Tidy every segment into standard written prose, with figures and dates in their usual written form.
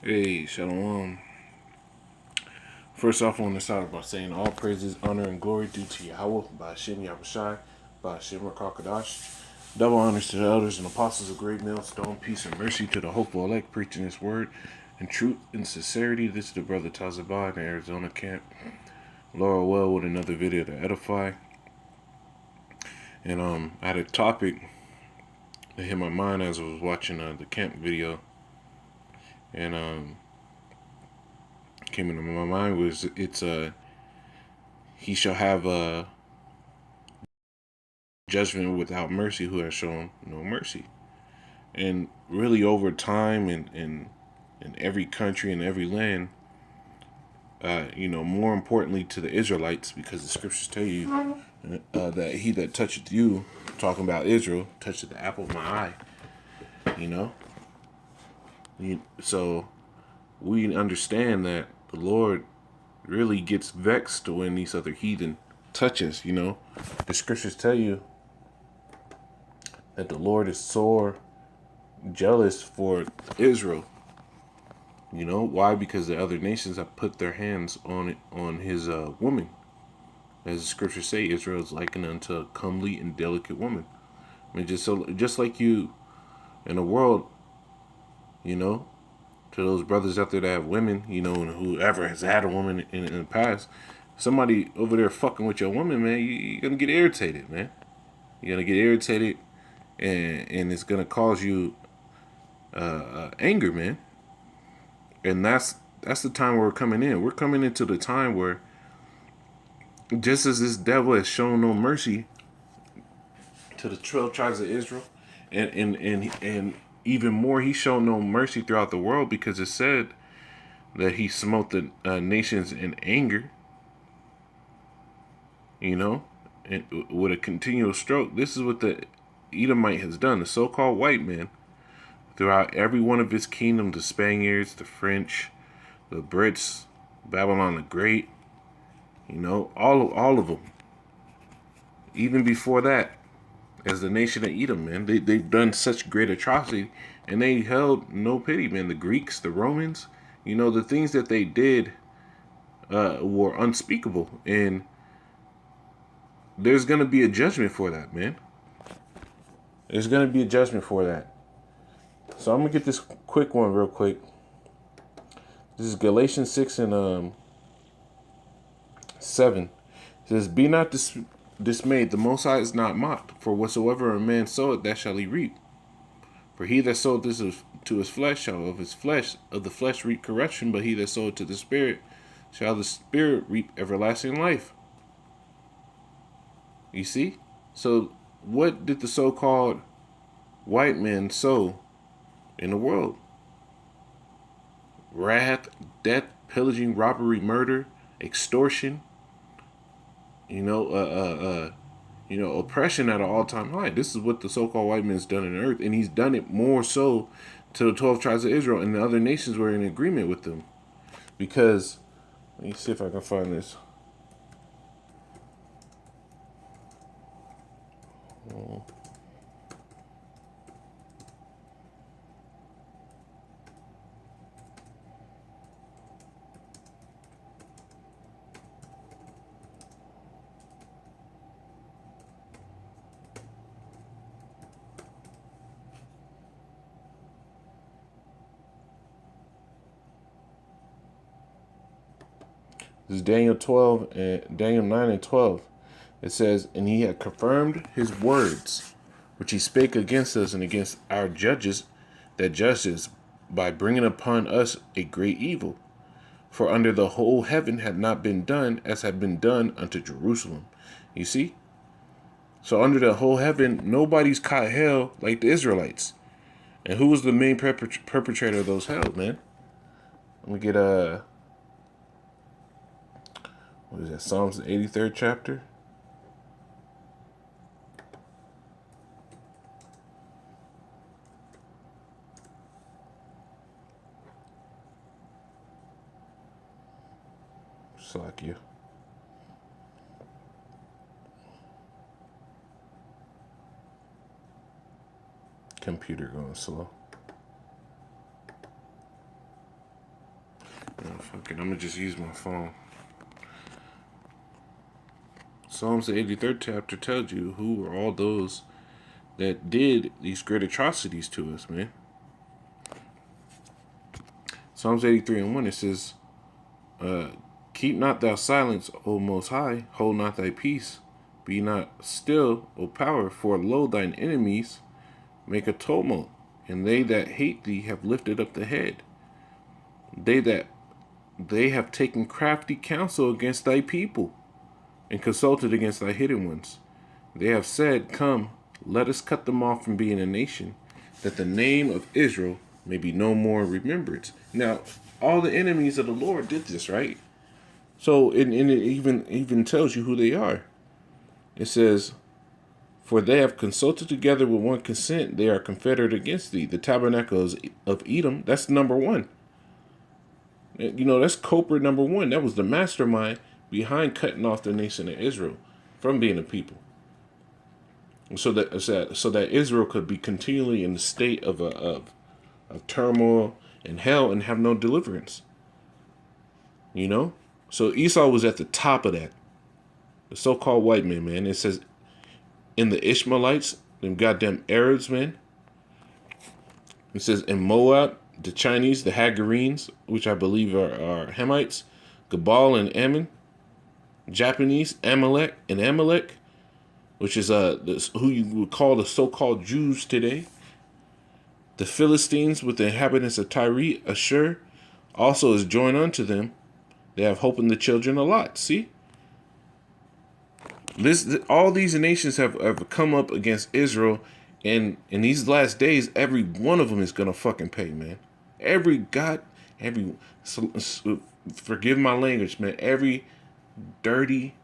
Hey, Shalom. First off, I want to start by saying all praises, honor, and glory due to Yahweh, by Hashem Yahushai, by Hashem Rakakadash. Double honors to the elders and apostles of Great Millstone, peace and mercy to the hopeful elect, preaching this word in truth and sincerity. This is the brother Tazabah in the Arizona camp. Laura well with another video to edify. And I had a topic that hit my mind as I was watching the camp video. And came into my mind was he shall have a judgment without mercy who has shown no mercy. And really over time in every country and every land, more importantly to the Israelites, because the scriptures tell you that he that toucheth you, talking about Israel, toucheth the apple of my eye. You know? So we understand that the Lord really gets vexed when these other heathen touch us, The scriptures tell you that the Lord is sore jealous for Israel. Why? Because the other nations have put their hands on his woman. As the scriptures say, Israel is likened unto a comely and delicate woman. I mean, just like you in the world, to those brothers out there that have women, and whoever has had a woman in the past, somebody over there fucking with your woman, man, you're gonna get irritated, man. You're gonna get irritated, and it's gonna cause you anger, man. And that's the time where we're coming in. We're coming into the time where, just as this devil has shown no mercy to the 12 tribes of Israel, and even more, he showed no mercy throughout the world, because it said that he smote the nations in anger, and with a continual stroke. This is what the Edomite has done, the so-called white man, throughout every one of his kingdom, the Spaniards, the French, the Brits, Babylon the Great, all of them. Even before that, as the nation of Edom, man, they've done such great atrocity, and they held no pity, man. The Greeks, the Romans, the things that they did were unspeakable, and there's going to be a judgment for that, man. There's going to be a judgment for that. So I'm going to get this quick one real quick. This is Galatians 6 and 7. It says, "Be not dismayed, the Most High is not mocked. For whatsoever a man soweth, that shall he reap. For he that soweth this to his flesh shall of the flesh reap corruption, but he that soweth to the Spirit shall the Spirit reap everlasting life." You see? So what did the so-called white men sow in the world? Wrath, death, pillaging, robbery, murder, extortion, oppression at an all-time high. This is what the so-called white man's done on earth, and he's done it more so to the 12 tribes of Israel, and the other nations were in agreement with them. Because, let me see if I can find this. This is Daniel 9 and 12. It says, "And he had confirmed his words, which he spake against us and against our judges that judged us, by bringing upon us a great evil. For under the whole heaven had not been done as had been done unto Jerusalem." You see? So under the whole heaven, nobody's caught hell like the Israelites. And who was the main perpetrator of those hell, man? Let me get what is that? Psalms 83rd chapter. Slack you. Computer going slow. Fucking, I'm gonna just use my phone. Psalms the 83rd chapter tells you who were all those that did these great atrocities to us, man. Psalms 83:1, it says, keep not thou silence, O Most High, hold not thy peace. Be not still, O power, for lo, thine enemies make a tumult, and they that hate thee have lifted up the head. They have taken crafty counsel against thy people, and consulted against thy hidden ones. They have said, come, let us cut them off from being a nation, that the name of Israel may be no more in remembrance. Now, all the enemies of the Lord did this, right? So, and it even tells you who they are. It says, for they have consulted together with one consent, they are confederate against thee. The tabernacles of Edom, that's number one. You know, that's culprit number one. That was the mastermind behind cutting off the nation of Israel from being a people. So that Israel could be continually in the state of turmoil and hell and have no deliverance. You know? So Esau was at the top of that. The so-called white man. It says, in the Ishmaelites, them goddamn Arabs, man. It says, in Moab, the Chinese, the Hagarenes, which I believe are Hamites, Gabal and Ammon, Japanese, Amalek, which is who you would call the so-called Jews today. The Philistines with the inhabitants of Tyre, Ashur, also is joined unto them. They have hope in the children of Lot. See? All these nations have come up against Israel, and in these last days, every one of them is gonna fucking pay, man. Forgive my language, man. Every dirty,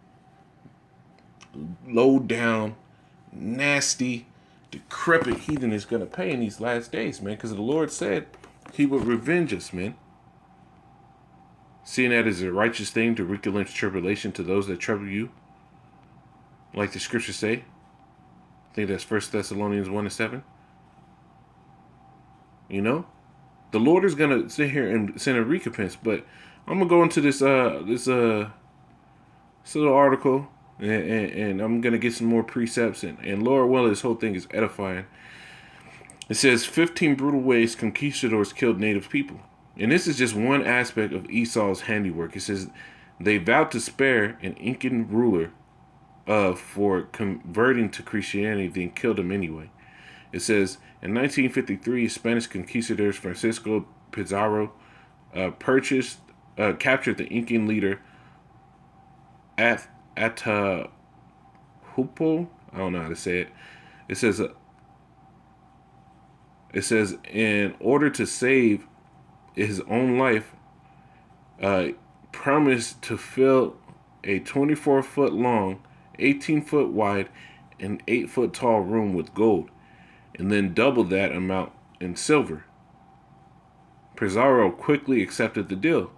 low down, nasty, decrepit heathen is gonna pay in these last days, man. Because the Lord said He would revenge us, man. Seeing that as a righteous thing to relinquish tribulation to those that trouble you. Like the scriptures say. I think that's 1 Thessalonians 1:7. You know? The Lord is going to sit here and send a recompense. But I'm going to go into this little article. And I'm going to get some more precepts. And Lord willing, this whole thing is edifying. It says, 15 brutal ways conquistadors killed native people. And this is just one aspect of Esau's handiwork. It says, they vowed to spare an Incan ruler for converting to Christianity, then killed him anyway. It says, in 1953, Spanish conquistadors Francisco Pizarro captured the Incan leader Atahualpa. I don't know how to say it. It says, in order to save his own life, promised to fill a 24-foot long, 18-foot wide, and 8-foot tall room with gold, and then double that amount in silver. Pizarro quickly accepted the deal,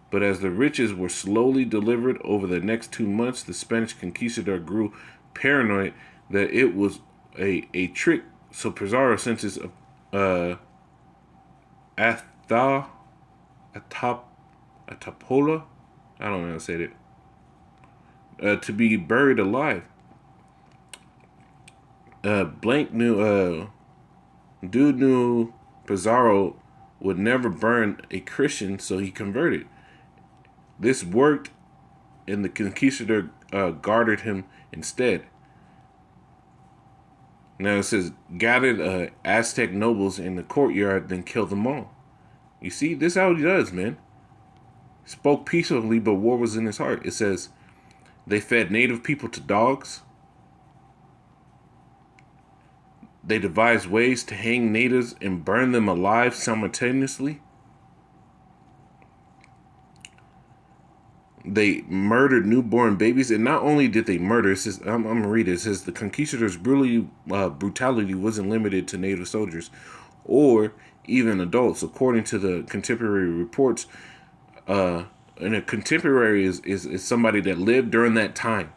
but as the riches were slowly delivered over the next 2 months, the Spanish conquistador grew paranoid that it was a trick. So Pizarro sent his Atapola, I don't know how to say it, to be buried alive. Dude knew Pizarro would never burn a Christian, so he converted. This worked, and the conquistador guarded him instead. Now it says, gathered Aztec nobles in the courtyard, then killed them all. You see, this is how he does, man. Spoke peacefully, but war was in his heart. It says, they fed native people to dogs. They devised ways to hang natives and burn them alive simultaneously. They murdered newborn babies, and not only did they murder, it says, I'm going to read it. It says the conquistadors' brutality wasn't limited to native soldiers or even adults. According to the contemporary reports, and a contemporary is somebody that lived during that time.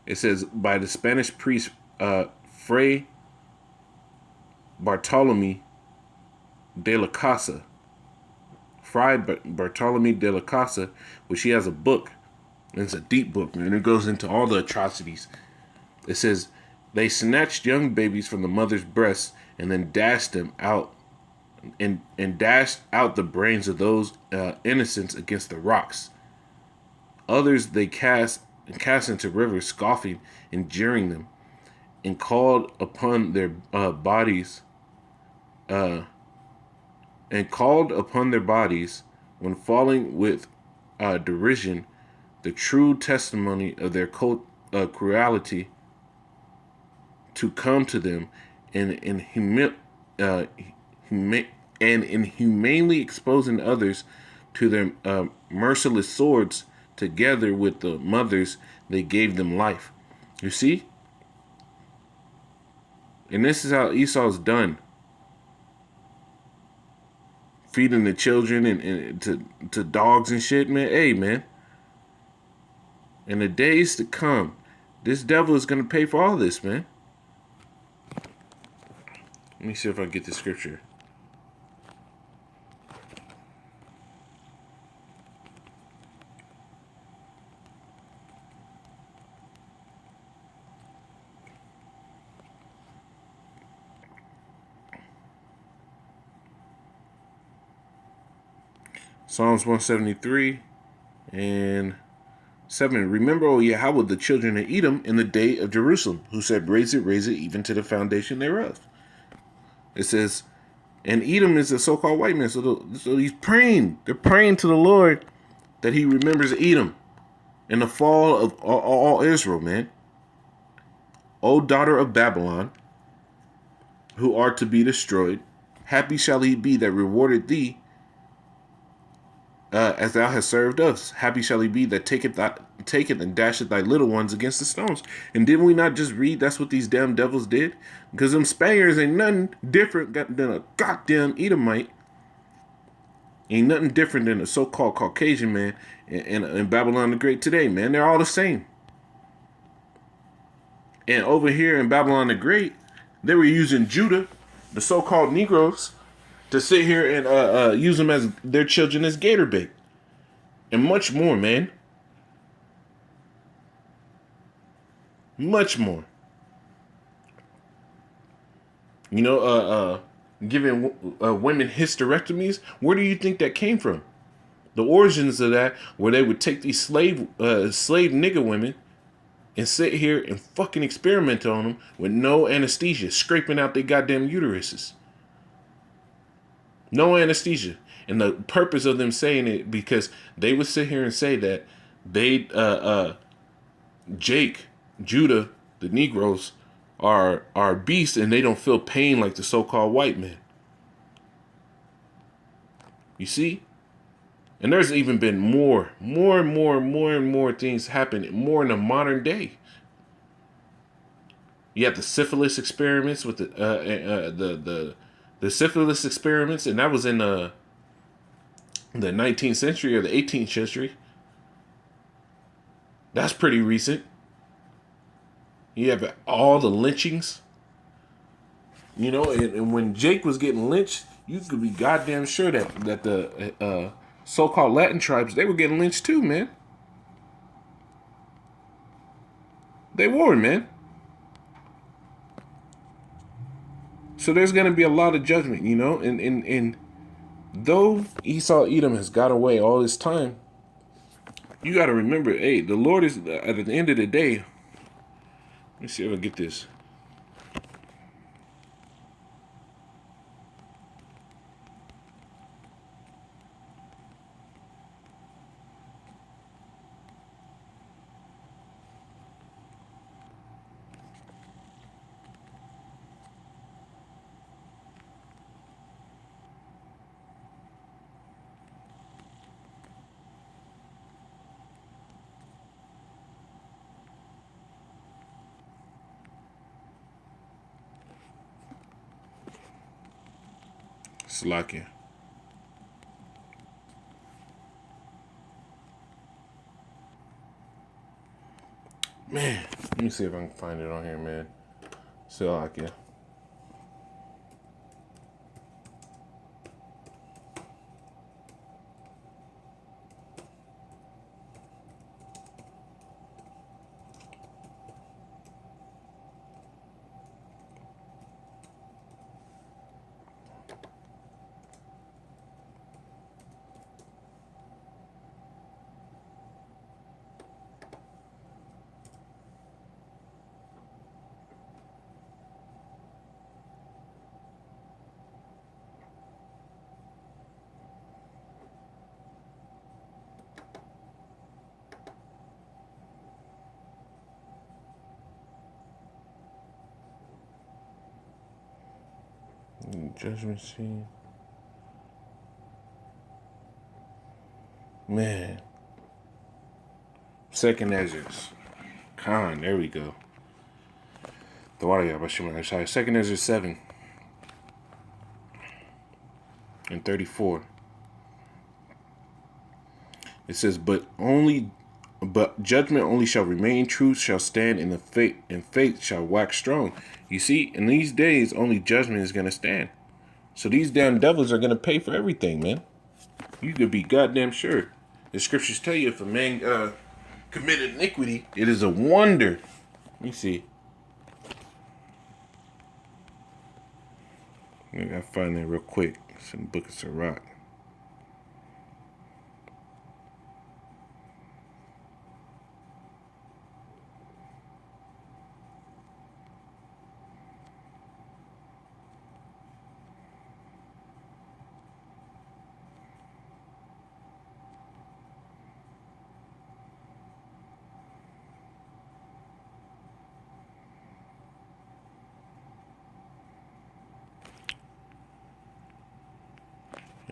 It says, by the Spanish priest Fray Bartolome de la Casa, Fray Bartolome de la Casa, which he has a book. And it's a deep book, man. It goes into all the atrocities. It says, they snatched young babies from the mother's breasts and then dashed them out and dashed out the brains of those innocents against the rocks. Others they cast into rivers, scoffing and jeering them, and called upon their bodies when falling with derision the true testimony of their cruelty to come to them, and inhumanely exposing others to their merciless swords. Together with the mothers, they gave them life. You see? And this is how Esau's done. Feeding the children and to dogs and shit, man. Hey, man. In the days to come, this devil is going to pay for all this, man. Let me see if I can get the scripture. Psalms 173 and 7. Remember, O Yahweh, the children of Edom in the day of Jerusalem, who said, raise it, even to the foundation thereof. It says, and Edom is a so-called white man. So he's praying. They're praying to the Lord that he remembers Edom and the fall of all Israel, man. O daughter of Babylon, who are to be destroyed, happy shall he be that rewarded thee, as thou hast served us. Happy shall he be that taketh and dasheth thy little ones against the stones. And didn't we not just read that's what these damn devils did? Because them Spaniards ain't nothing different than a goddamn Edomite. Ain't nothing different than a so-called Caucasian man in Babylon the Great today, man. They're all the same. And over here in Babylon the Great, they were using Judah, the so-called Negroes, to sit here and use them as their children as gator bait. And much more, man. Much more. You know, giving women hysterectomies. Where do you think that came from? The origins of that, where they would take these slave nigger women and sit here and fucking experiment on them with no anesthesia, scraping out their goddamn uteruses. No anesthesia. And the purpose of them saying it, because they would sit here and say that they, Judah, the Negroes, are beasts and they don't feel pain like the so-called white men. You see? And there's even been more things happen more in the modern day. You have the syphilis experiments with the syphilis experiments, and that was in the 19th century or the 18th century. That's pretty recent. You have all the lynchings. You know, and when Jake was getting lynched, you could be goddamn sure that the so-called Latin tribes, they were getting lynched too, man. They were, man. So there's going to be a lot of judgment, you know, and though Esau Edom has got away all this time, you got to remember, hey, the Lord is, at the end of the day, let me see if I get this. Slakia. Man, let me see if I can find it on here, man. Slakia. Judgment scene. Man. Second Ezra's. Khan, there we go. The water, yeah, sorry. Second Ezra 7 and 34. It says, but judgment only shall remain, truth shall stand, and faith shall wax strong. You see, in these days, only judgment is gonna stand. So these damn devils are gonna pay for everything, man. You could be goddamn sure. The scriptures tell you if a man committed iniquity, it is a wonder. Let me see. I gotta find that real quick. It's in the book of Sirach.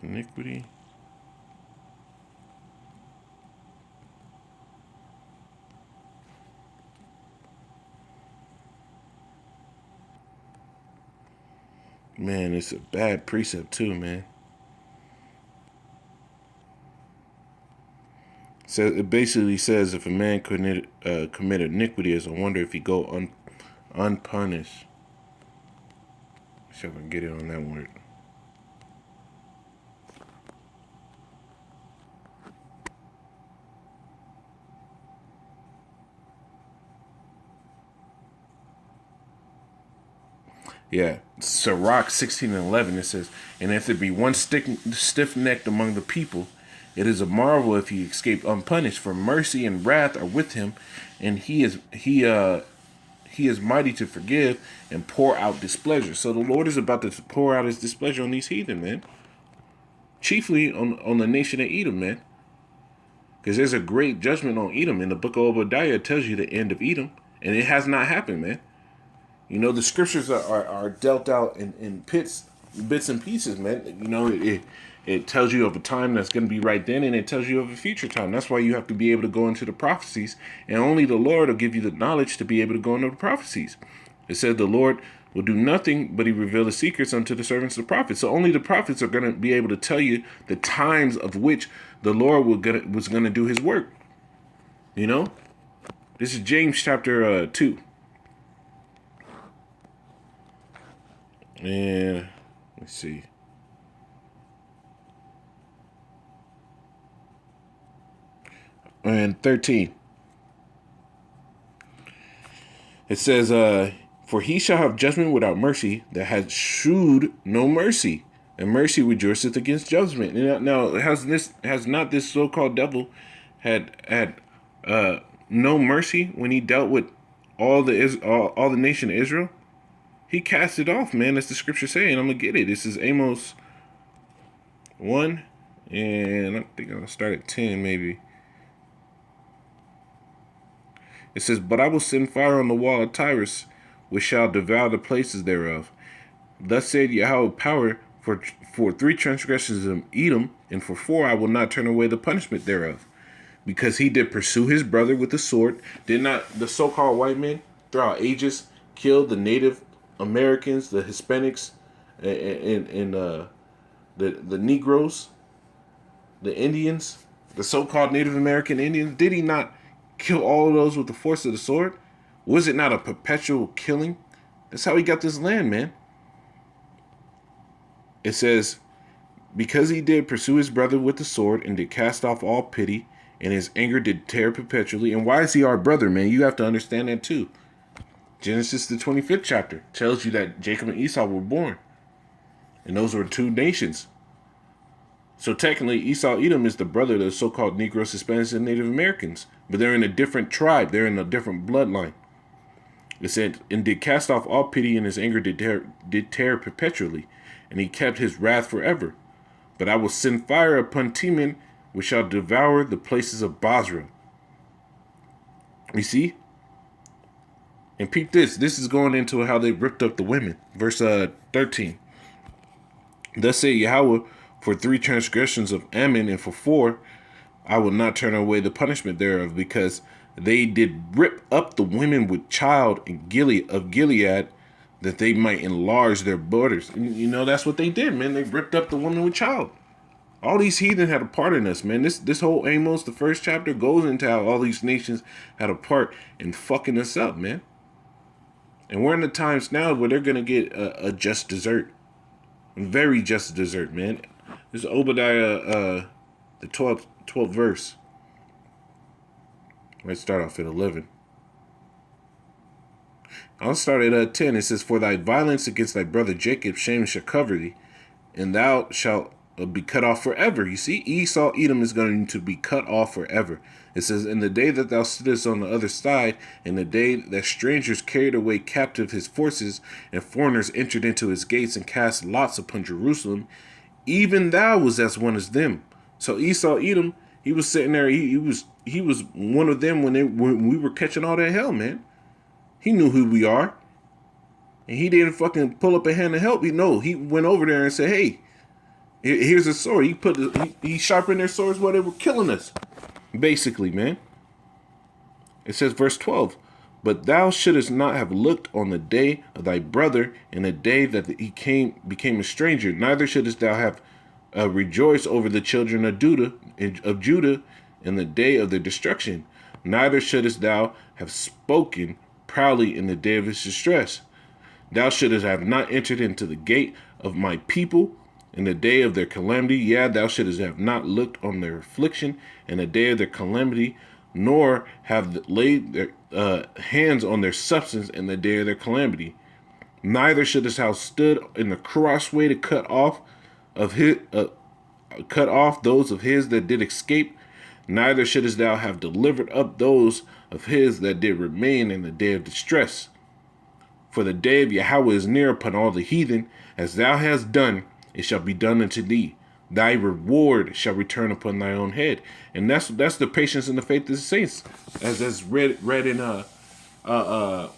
Iniquity. Man, it's a bad precept too, man. So it basically says if a man commit iniquity, it's a wonder if he go unpunished. See if I can get it on that word. Yeah, Sirach 16 and 11, it says, and if there be one stiff-necked among the people, it is a marvel if he escape unpunished, for mercy and wrath are with him, and he is mighty to forgive and pour out displeasure. So the Lord is about to pour out his displeasure on these heathen, man. Chiefly on the nation of Edom, man. Because there's a great judgment on Edom. In the book of Obadiah, it tells you the end of Edom, and it has not happened, man. You know, the scriptures are dealt out in bits and pieces, man. You know, it tells you of a time that's going to be right then, and it tells you of a future time. That's why you have to be able to go into the prophecies, and only the Lord will give you the knowledge to be able to go into the prophecies. It said the Lord will do nothing, but he revealed the secrets unto the servants of the prophets. So only the prophets are going to be able to tell you the times of which the Lord was going to do his work. You know? This is James chapter 2. And let's see. And 13. It says, for he shall have judgment without mercy that has shewed no mercy, and mercy rejoiceth against judgment. Now has not this so-called devil had no mercy when he dealt with all the nation of Israel? He cast it off, man. That's the scripture saying. I'm going to get it. This is Amos 1. And I think I'll start at 10, maybe. It says, but I will send fire on the wall of Tyrus, which shall devour the places thereof. Thus said Yahweh power, for 3 transgressions of Edom, and for 4 I will not turn away the punishment thereof. Because he did pursue his brother with the sword. Did not the so-called white men throughout ages kill the Native Americans, the Hispanics, and the Negroes, the Indians, the so-called Native American Indians? Did he not kill all of those with the force of the sword? Was it not a perpetual killing? That's how he got this land, man. It says, because he did pursue his brother with the sword and did cast off all pity, and his anger did tear perpetually. And why is he our brother, man? You have to understand that too. Genesis, the 25th chapter, tells you that Jacob and Esau were born. And those were 2 nations. So technically, Esau Edom is the brother of the so-called Negroes, Hispanics, and Native Americans. But they're in a different tribe. They're in a different bloodline. It said, and did cast off all pity, and his anger did tear perpetually. And he kept his wrath forever. But I will send fire upon Teman, which shall devour the places of Basra. You see? And peep this. This is going into how they ripped up the women. Verse 13. Thus say Yahweh, for 3 transgressions of Ammon, and for 4, I will not turn away the punishment thereof, because they did rip up the women with child in Gilead, that they might enlarge their borders. And, that's what they did, man. They ripped up the woman with child. All these heathen had a part in us, man. This whole Amos, the first chapter, goes into how all these nations had a part in fucking us up, man. And we're in the times now where they're gonna get a just dessert, a very just dessert, man. This is Obadiah, the 12th verse. Let's start off at 11. I'll start at 10. It says, "For thy violence against thy brother Jacob, shame shall cover thee, and thou shalt be cut off forever." You see, Esau, Edom is going to be cut off forever. It says, "In the day that thou sittest on the other side, in the day that strangers carried away captive his forces, and foreigners entered into his gates and cast lots upon Jerusalem, even thou was as one as them." So Esau, Edom, he was sitting there. He was one of them when we were catching all that hell, man. He knew who we are, and he didn't fucking pull up a hand to help. He went over there and said, "Hey, here's a sword." He sharpened their swords while they were killing us, basically, man. It says, verse 12, "But thou shouldest not have looked on the day of thy brother, in the day that he became a stranger. Neither shouldest thou have rejoiced over the children of Judah in the day of their destruction. Neither shouldest thou have spoken proudly in the day of his distress. Thou shouldest have not entered into the gate of my people in the day of their calamity. Yeah, thou shouldest have not looked on their affliction in the day of their calamity, nor have laid their hands on their substance in the day of their calamity. Neither shouldest thou stood in the crossway to cut off those of his that did escape. Neither shouldest thou have delivered up those of his that did remain in the day of distress. For the day of Yahweh is near upon all the heathen. As thou hast done, it shall be done unto thee. Thy reward shall return upon thy own head." And that's the patience and the faith of the saints, as that's read in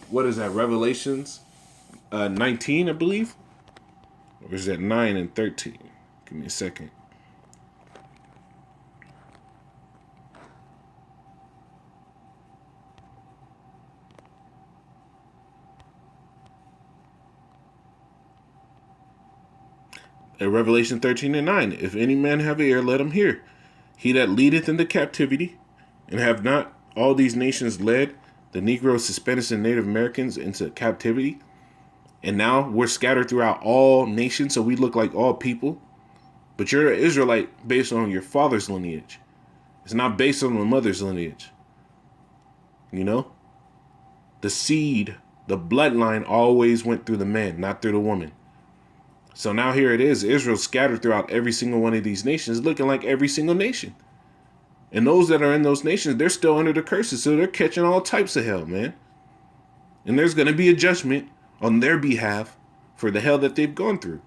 what is that, Revelations 19, I believe, or is that 9 and 13? Give me a second. In Revelation 13 and 9, "If any man have ear, let him hear. He that leadeth into captivity, and have not all these nations led the Negroes, Hispanics, and Native Americans into captivity, and now we're scattered throughout all nations, so we look like all people. But you're an Israelite based on your father's lineage. It's not based on the mother's lineage. The seed, the bloodline always went through the man, not through the woman. So now here it is, Israel scattered throughout every single one of these nations, looking like every single nation. And those that are in those nations, they're still under the curses, so they're catching all types of hell, man. And there's going to be a judgment on their behalf for the hell that they've gone through.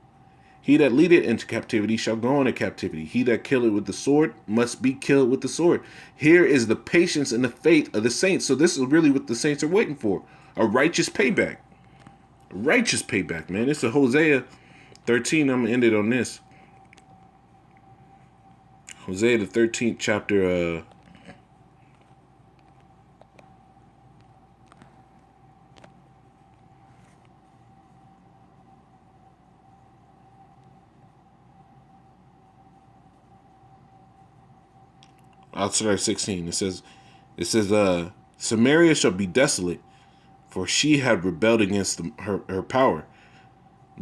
He that leadeth into captivity shall go into captivity. He that killeth with the sword must be killed with the sword. Here is the patience and the faith of the saints. So this is really what the saints are waiting for. A righteous payback. A righteous payback, man. It's a Hosea 13, I'm going to end it on this. Hosea, the 13th chapter. I'll start at 16. It says, Samaria shall be desolate, for she had rebelled against her power.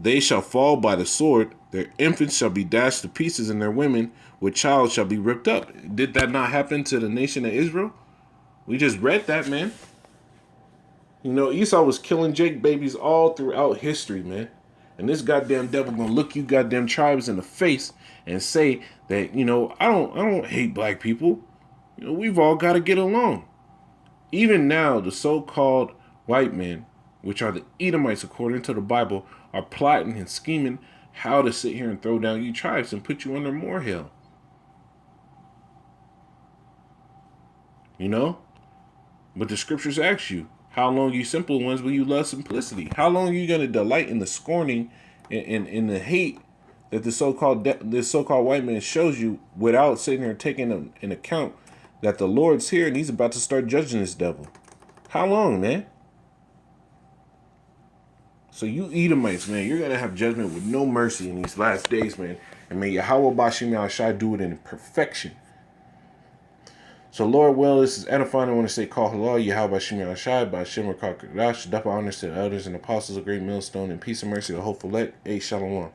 They shall fall by the sword, their infants shall be dashed to pieces, and their women with child shall be ripped up. Did that not happen to the nation of Israel? We just read that, man. Esau was killing Jake babies all throughout history, man. And this goddamn devil gonna look you goddamn tribes in the face and say that, I don't hate black people. We've all got to get along. Even now, the so-called white men, which are the Edomites according to the Bible, are plotting and scheming how to sit here and throw down you tribes and put you under more hell. But the scriptures ask you, how long, you simple ones, will you love simplicity? How long are you going to delight in the scorning and in the hate that this so-called white man shows you without sitting here taking in account that the Lord's here and he's about to start judging this devil. How long, man? So you Edomites, man, you're going to have judgment with no mercy in these last days, man. And may Yahweh Bashim Yahshai do it in perfection. So Lord, well, this is edifying. I want to say, call halal, Yahweh Bashim Yahshai, Bashim Rakakadash, Dapa honors to the elders and apostles, a great millstone, and peace and mercy, a hopeful let. Shalom.